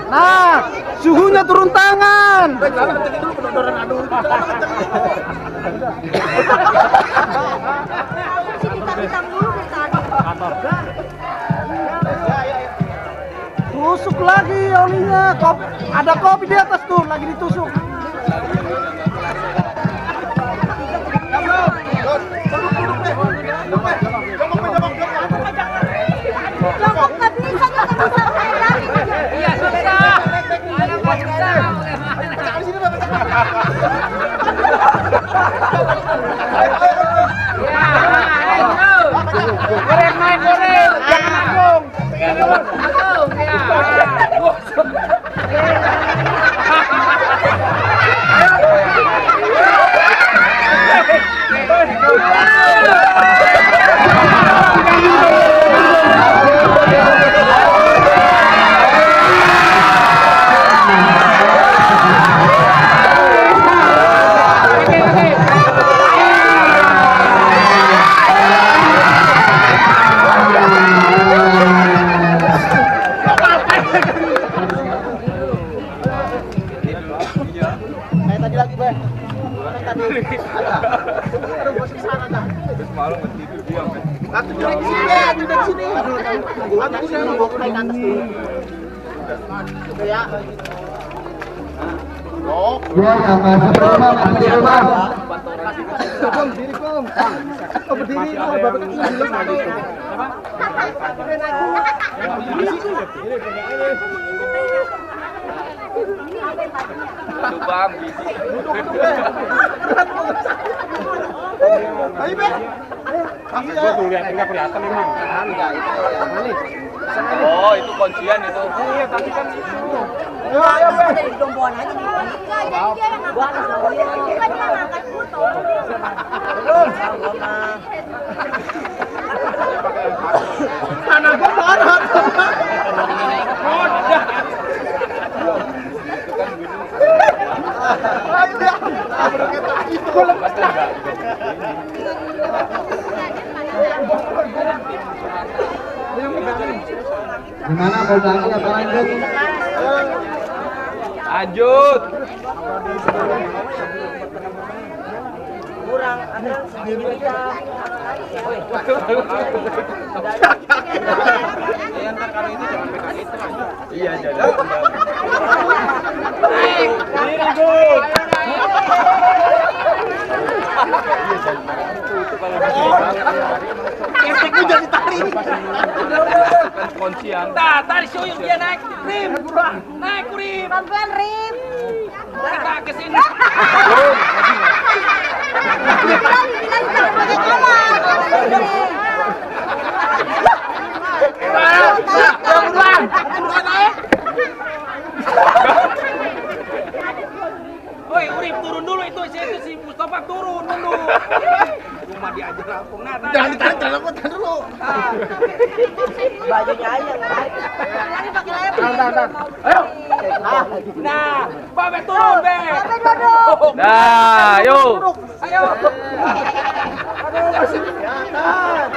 Nah, suhunya turun tangan. Tusuk lagi olinya. Ada kopi di atas tuh, lagi ditusuk. Iya susah. Goreng naik goreng, jangan nanggung. Nanggung ya. Oh, itu kuncian itu. Iya, tapi kan itu. Ayo, dari domboan aja nih. Enggak, jadi dia yang ngangkat. Bukan dia ngangkat foto. Anak gua marah. Gimana mau lagi atau lanjut? Lanjut. Kurang ada segini aja. Ya ntar kalau itu jangan pegang itu. Iya jadi. Diri good. Keseknya jadi tarik. Kuncian. Nah, tarik suyung dia naik. Rim. Naik Rim. Pelan-pelan, Rim. Kita ke sini. Bilang jangan pakai kawan. Woi, Urip turun dulu itu si Mustafa turun dulu. Rumah diajar rampung. Nah, Jangan ditarik, jangan tahan dulu. bajunya aja. Lagi pakai layar. Ayo. Nah, Babe turun, Be. Sampai duduk. Nah, yuk. Ayo. Aduh, masih kelihatan.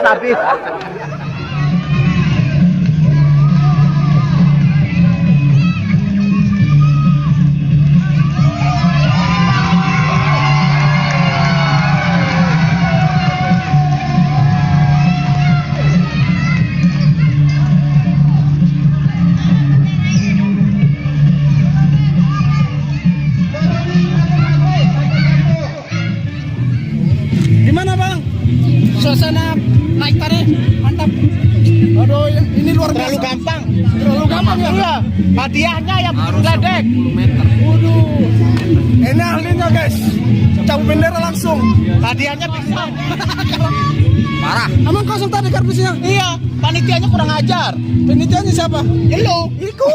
Tapi. Gimana Bang? Suasana naik tarik mantap. Aduh, ini luar biasa. Terlalu gampang ya? Iya. Hadiahnya yang geledek. 10 meter. Waduh. Ini ahlinya guys. Cabut bendera langsung. Hadiahnya pisang. Parah. Emang kosong tadi kardusnya? Iya, panitianya kurang ajar. Panitianya siapa? Ya lo. Iku.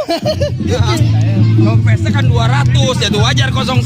Confessnya kan 200, ya tuh wajar 01.